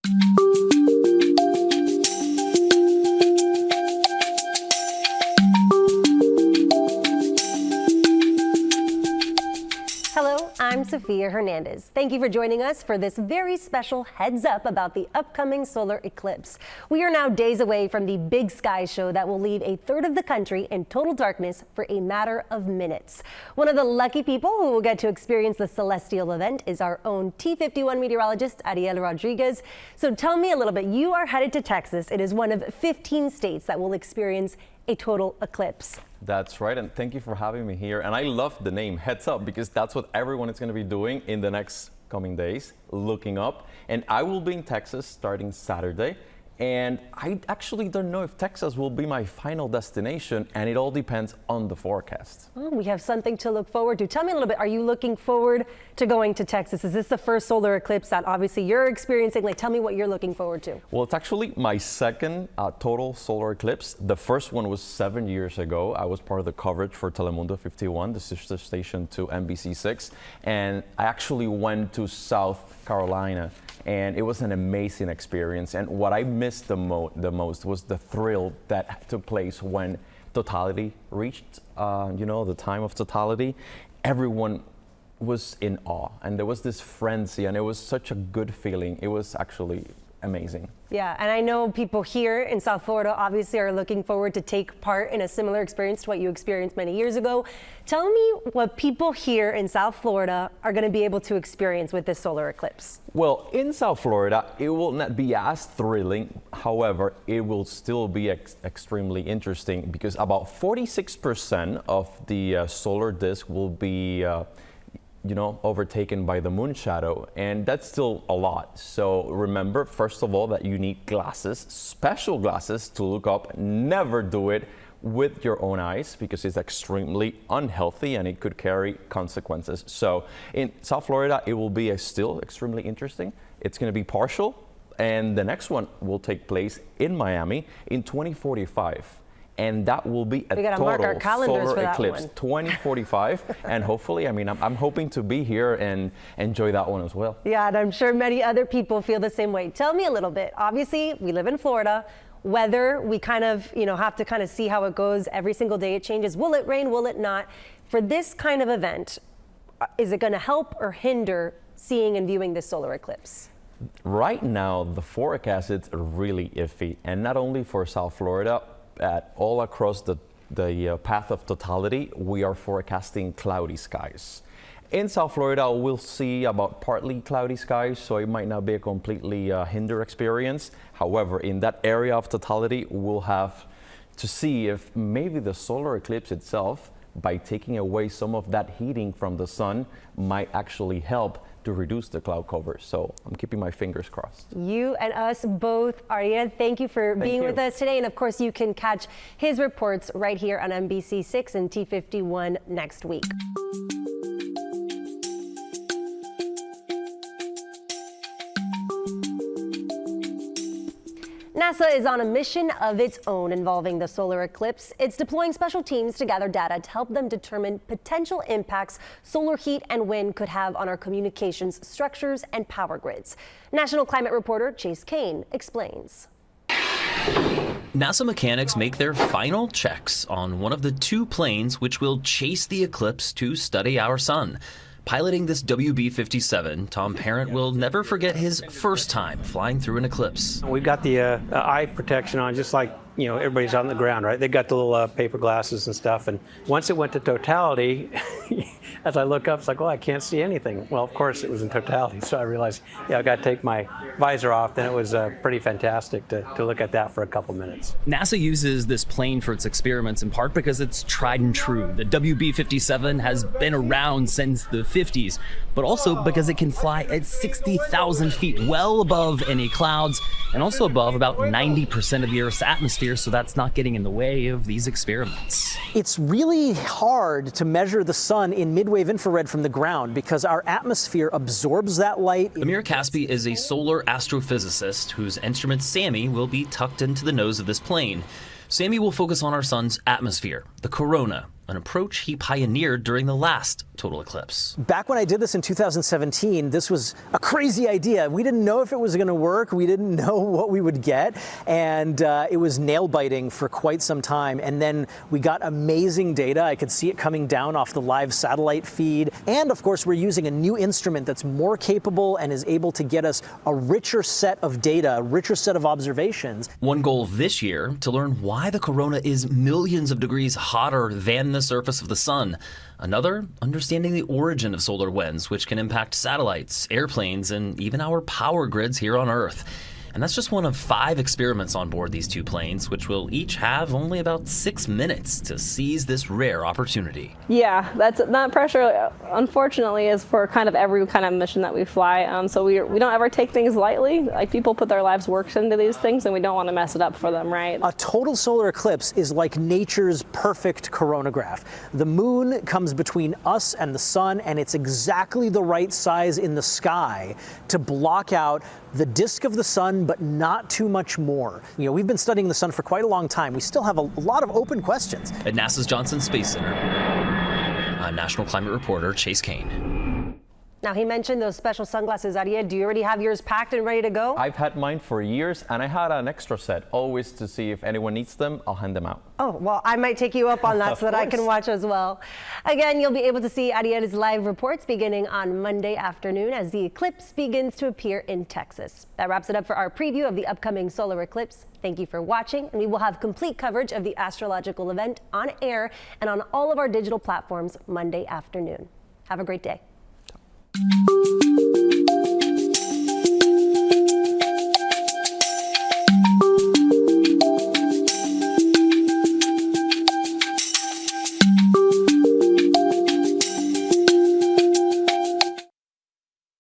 Hello, I'm Sophia Hernandez. Thank you for joining us for this very special heads up about the upcoming solar eclipse. We are now days away from the big sky show that will leave a third of the country in total darkness for a matter of minutes. One of the lucky people who will get to experience the celestial event is our own T51 meteorologist, Ariel Rodriguez. So tell me a little bit, you are headed to Texas. It is one of 15 states that will experience a total eclipse. That's right, and thank you for having me here. And I love the name Heads Up because that's what everyone is going to be doing in the next coming days, looking up. And I will be in Texas starting Saturday. And I actually don't know if Texas will be my final destination, and it all depends on the forecast. Well, we have something to look forward to. Tell me a little bit, are you looking forward to going to Texas? Is this the first solar eclipse that obviously you're experiencing? Like, tell me what you're looking forward to. Well, it's actually my second total solar eclipse. The first one was 7 years ago. I was part of the coverage for Telemundo 51, the sister station to NBC6. And I actually went to South Carolina. And it was an amazing experience. And what I missed the most was the thrill that took place when totality reached, the time of totality. Everyone was in awe, and there was this frenzy, and it was such a good feeling. It was actually amazing. Yeah, and I know people here in South Florida obviously are looking forward to take part in a similar experience to what you experienced many years ago. Tell me what people here in South Florida are going to be able to experience with this solar eclipse. Well, in South Florida, it will not be as thrilling. However, it will still be extremely interesting because about 46% of the solar disk will be overtaken by the moon shadow, and that's still a lot. So remember, first of all, that you need glasses, special glasses to look up. Never do it with your own eyes because it's extremely unhealthy and it could carry consequences. So in South Florida, it will be still extremely interesting. It's going to be partial, and the next one will take place in Miami in 2045. And that will be a total solar eclipse, 2045. And hopefully, I'm hoping to be here and enjoy that one as well. Yeah, and I'm sure many other people feel the same way. Tell me a little bit. Obviously, we live in Florida. Weather, we kind of, have to kind of see how it goes every single day. It changes. Will it rain? Will it not? For this kind of event, is it going to help or hinder seeing and viewing this solar eclipse? Right now, the forecast is really iffy. And not only for South Florida, all across the path of totality, we are forecasting cloudy skies. In South Florida, we'll see about partly cloudy skies, so it might not be a completely hinder experience. However, in that area of totality, we'll have to see if maybe the solar eclipse itself, by taking away some of that heating from the sun, might actually help to reduce the cloud cover. So I'm keeping my fingers crossed. You and us both. Ariel, thank you for being with us today. And of course, you can catch his reports right here on NBC6 and T51 next week. NASA is on a mission of its own involving the solar eclipse. It's deploying special teams to gather data to help them determine potential impacts solar heat and wind could have on our communications structures and power grids. National climate reporter Chase Kane explains. NASA mechanics make their final checks on one of the two planes which will chase the eclipse to study our sun. Piloting this WB-57, Tom Parent will never forget his first time flying through an eclipse. We've got the eye protection on, just like everybody's on the ground, right? They've got the little paper glasses and stuff. And once it went to totality, as I look up, it's like, I can't see anything. Well, of course, it was in totality. So I realized, I got to take my visor off. Then it was pretty fantastic to look at that for a couple minutes. NASA uses this plane for its experiments in part because it's tried and true. The WB-57 has been around since the 50s, but also because it can fly at 60,000 feet, well above any clouds, and also above about 90% of the Earth's atmosphere, so that's not getting in the way of these experiments. It's really hard to measure the sun in mid-wave infrared from the ground because our atmosphere absorbs that light. Amir Caspi is a solar astrophysicist whose instrument SAMI will be tucked into the nose of this plane. SAMI will focus on our sun's atmosphere, the corona, an approach he pioneered during the last total eclipse. Back when I did this in 2017, this was a crazy idea. We didn't know if it was going to work. We didn't know what we would get. And it was nail biting for quite some time. And then we got amazing data. I could see it coming down off the live satellite feed. And of course, we're using a new instrument that's more capable and is able to get us a richer set of data, a richer set of observations. One goal this year, to learn why the corona is millions of degrees hotter than the surface of the sun. Another, understanding the origin of solar winds, which can impact satellites, airplanes, and even our power grids here on Earth. And that's just one of 5 experiments on board these 2 planes, which will each have only about 6 minutes to seize this rare opportunity. Yeah, that pressure, unfortunately, is for kind of every kind of mission that we fly. So we don't ever take things lightly. Like, people put their lives' work into these things, and we don't want to mess it up for them, right? A total solar eclipse is like nature's perfect coronagraph. The moon comes between us and the sun, and it's exactly the right size in the sky to block out the disk of the sun, but not too much more. You know, we've been studying the sun for quite a long time. We still have a lot of open questions. At NASA's Johnson Space Center, I'm National Climate Reporter Chase Kane. Now, he mentioned those special sunglasses. Ariel, do you already have yours packed and ready to go? I've had mine for years, and I had an extra set, always to see if anyone needs them. I'll hand them out. Oh, well, I might take you up on that so that I can watch as well. Again, you'll be able to see Ariel's live reports beginning on Monday afternoon as the eclipse begins to appear in Texas. That wraps it up for our preview of the upcoming solar eclipse. Thank you for watching, and we will have complete coverage of the astrological event on air and on all of our digital platforms Monday afternoon. Have a great day.